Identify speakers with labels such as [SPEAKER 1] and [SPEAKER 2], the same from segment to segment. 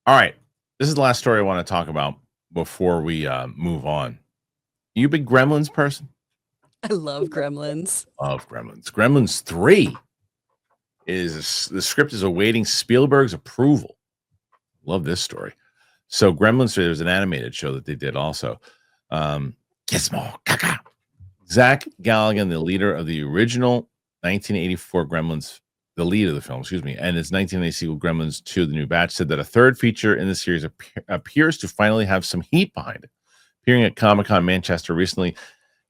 [SPEAKER 1] All right. This is the last story I want to talk about before we move on. You a big Gremlins person?
[SPEAKER 2] I love Gremlins.
[SPEAKER 1] Love Gremlins. Gremlins 3 is the script is awaiting Spielberg's approval. Love this story. So Gremlins 3, there's an animated show that they did also. Gizmo, caca. Zach Galligan, the leader of the original 1984 Gremlins, the lead of the film, excuse me, and its 1980 sequel Gremlins 2, The New Batch, said that a third feature in the series appears to finally have some heat behind it. Appearing at Comic-Con Manchester recently,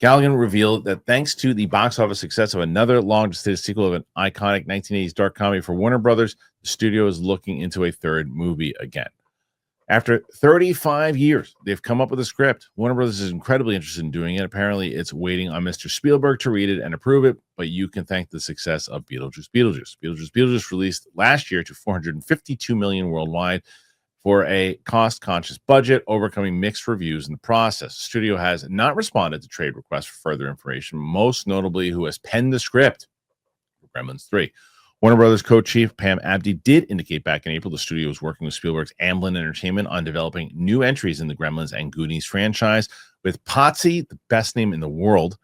[SPEAKER 1] Galligan revealed that thanks to the box office success of another long-anticipated sequel of an iconic 1980s dark comedy for Warner Brothers, the studio is looking into a third movie again. After 35 years, they've come up with a script. Warner Brothers is incredibly interested in doing it. Apparently, it's waiting on Mr. Spielberg to read it and approve it, but you can thank the success of Beetlejuice released last year to $452 million worldwide for a cost-conscious budget, overcoming mixed reviews in the process. The studio has not responded to trade requests for further information, most notably who has penned the script for Gremlins 3. Warner Brothers co-chief Pam Abdi did indicate back in April the studio was working with Spielberg's Amblin Entertainment on developing new entries in the Gremlins and Goonies franchise, with Potsy, the best name in the world.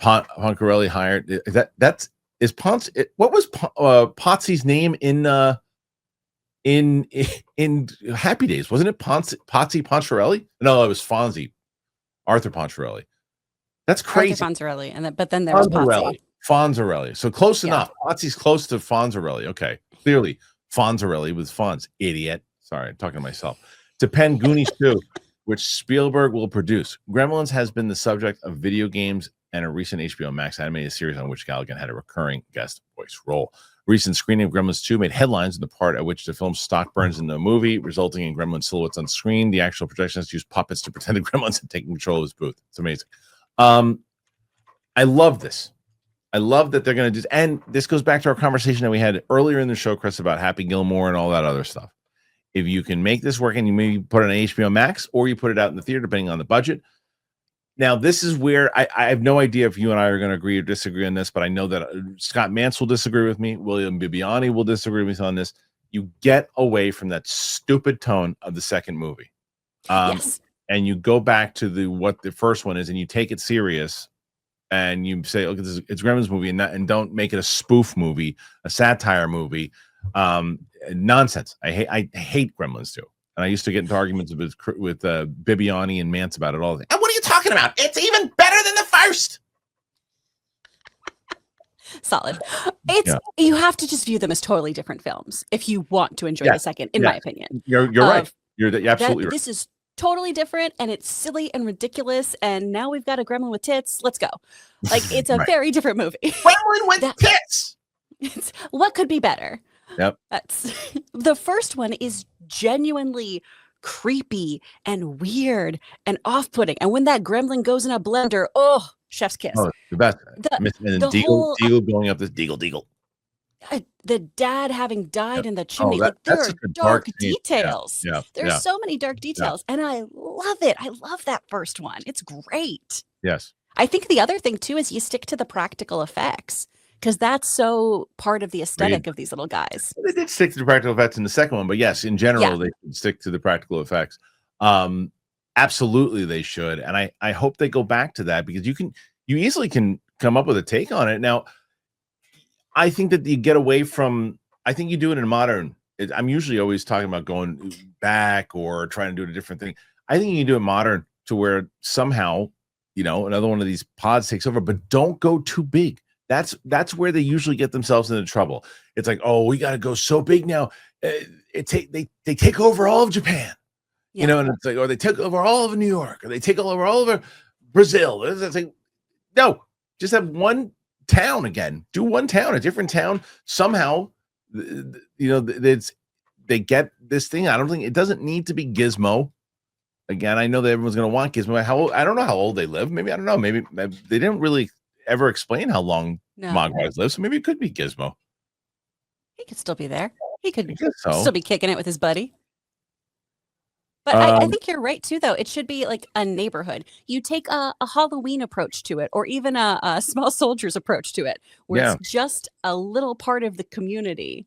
[SPEAKER 1] Poncarelli hired what was Potsy's name in Happy Days? Wasn't it Potsy Poncarelli? No, it was Fonzie, Arthur Poncarelli. That's crazy.
[SPEAKER 2] Arthur Fonzarelli, but then there was Potsy.
[SPEAKER 1] Fonzarelli. So close enough. Potsy's close to Fonzarelli. Okay. Clearly, Fonzarelli with Fonz. Idiot. Sorry, I'm talking to myself. To pen Goonies 2, which Spielberg will produce. Gremlins has been the subject of video games and a recent HBO Max animated series on which Galligan had a recurring guest voice role. Recent screening of Gremlins 2 made headlines in the part at which the film's stock burns in the movie, resulting in Gremlin silhouettes on screen. The actual projectionists used puppets to pretend the Gremlins had taken control of his booth. It's amazing. I love this. I love that they're going to do, and this goes back to our conversation that we had earlier in the show, Chris, about Happy Gilmore and all that other stuff. If you can make this work and you maybe put it on HBO Max or you put it out in the theater, depending on the budget. Now, this is where I have no idea if you and I are going to agree or disagree on this, but I know that Scott Mantz will disagree with me. William Bibiani will disagree with me on this. You get away from that stupid tone of the second movie.
[SPEAKER 2] Yes.
[SPEAKER 1] And you go back to what the first one is, and you take it serious. And you say, "Okay, it's Gremlins movie," and don't make it a spoof movie, a satire movie. Nonsense. I hate Gremlins too, and I used to get into arguments with Bibiani and Mantz about it all. And what are you talking about? It's even better than the first.
[SPEAKER 2] Solid. You have to just view them as totally different films if you want to enjoy the second, in my opinion.
[SPEAKER 1] You're right. You're absolutely right.
[SPEAKER 2] This is totally different, and it's silly and ridiculous, and now we've got a gremlin with tits. Let's go. Like, it's a very different movie.
[SPEAKER 1] Gremlin with tits.
[SPEAKER 2] What could be better?
[SPEAKER 1] Yep.
[SPEAKER 2] That's the first one is genuinely creepy and weird and off-putting, and when that gremlin goes in a blender, oh, chef's kiss.
[SPEAKER 1] Oh, the best. And Deagle going up this Deagle.
[SPEAKER 2] The dad having died in the chimney. There are dark details. There's so many dark details, and I love it. I love that first one. It's great.
[SPEAKER 1] Yes.
[SPEAKER 2] I think the other thing too is you stick to the practical effects, because that's so part of the aesthetic of these little guys.
[SPEAKER 1] They did stick to the practical effects in the second one, but yes, in general, they stick to the practical effects. Absolutely, they should, and I hope they go back to that, because you easily can come up with a take on it. Now, I think that you get away from. I think you do it in modern. I'm usually always talking about going back or trying to do a different thing. I think you can do it modern to where somehow, another one of these pods takes over, but don't go too big. That's where they usually get themselves into trouble. It's like, oh, we got to go so big now. They take over all of Japan, and it's like, or they take over all of New York, or they take over all of Brazil. It's like, no, just have one town again. Do one town, a different town. Somehow, they get this thing. I don't think it doesn't need to be Gizmo. Again, I know that everyone's going to want Gizmo. How old? I don't know how old they live. Maybe I don't know. Maybe they didn't really ever explain how long Mogwais live, so maybe it could be Gizmo.
[SPEAKER 2] He could still be there. He could still be kicking it with his buddy. But I think you're right too, though. It should be like a neighborhood. You take a Halloween approach to it, or even a Small Soldiers approach to it, where it's just a little part of the community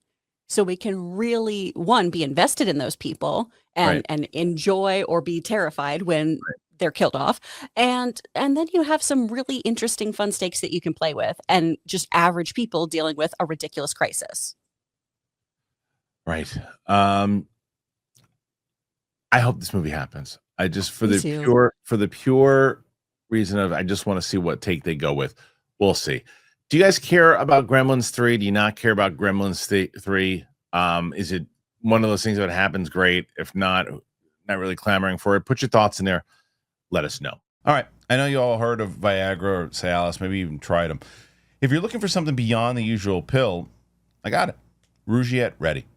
[SPEAKER 2] so we can really, one, be invested in those people and enjoy or be terrified when they're killed off. And then you have some really interesting fun stakes that you can play with and just average people dealing with a ridiculous crisis.
[SPEAKER 1] Right. I hope this movie happens. I just for
[SPEAKER 2] Me
[SPEAKER 1] the
[SPEAKER 2] too.
[SPEAKER 1] pure reason of I just want to see what take they go with. We'll see. Do you guys care about Gremlins 3? Do you not care about Gremlins 3? Is it one of those things that happens? Great. If not, not really clamoring for it. Put your thoughts in there. Let us know.
[SPEAKER 3] All right. I know you all heard of Viagra or Cialis, maybe even tried them. If you're looking for something beyond the usual pill, I got it. Rougiette Ready.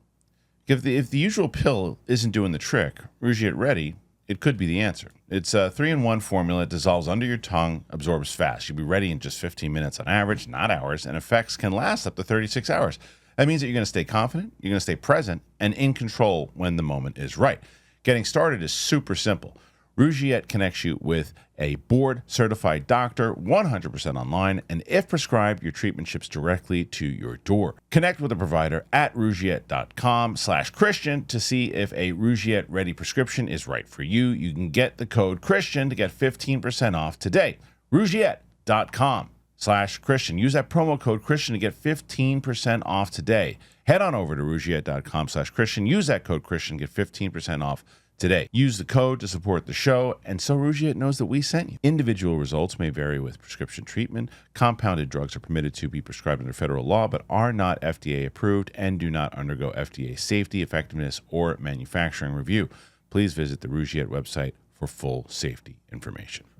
[SPEAKER 3] If the usual pill isn't doing the trick, Rougiette Ready, it could be the answer. It's a 3-in-1 formula. It dissolves under your tongue, absorbs fast. You'll be ready in just 15 minutes on average, not hours, and effects can last up to 36 hours. That means that you're going to stay confident, you're going to stay present, and in control when the moment is right. Getting started is super simple. Rougiette connects you with a board-certified doctor, 100% online, and if prescribed, your treatment ships directly to your door. Connect with a provider at rougiette.com/Kristian to see if a Rougiette-ready prescription is right for you. You can get the code Kristian to get 15% off today. Rougiette.com/Kristian. Use that promo code Kristian to get 15% off today. Head on over to rougiette.com/Kristian. Use that code Kristian to get 15% off today. Use the code to support the show, and so Rougiette knows that we sent you. Individual results may vary with prescription treatment. Compounded drugs are permitted to be prescribed under federal law, but are not FDA approved and do not undergo FDA safety, effectiveness, or manufacturing review. Please visit the Rougiette website for full safety information.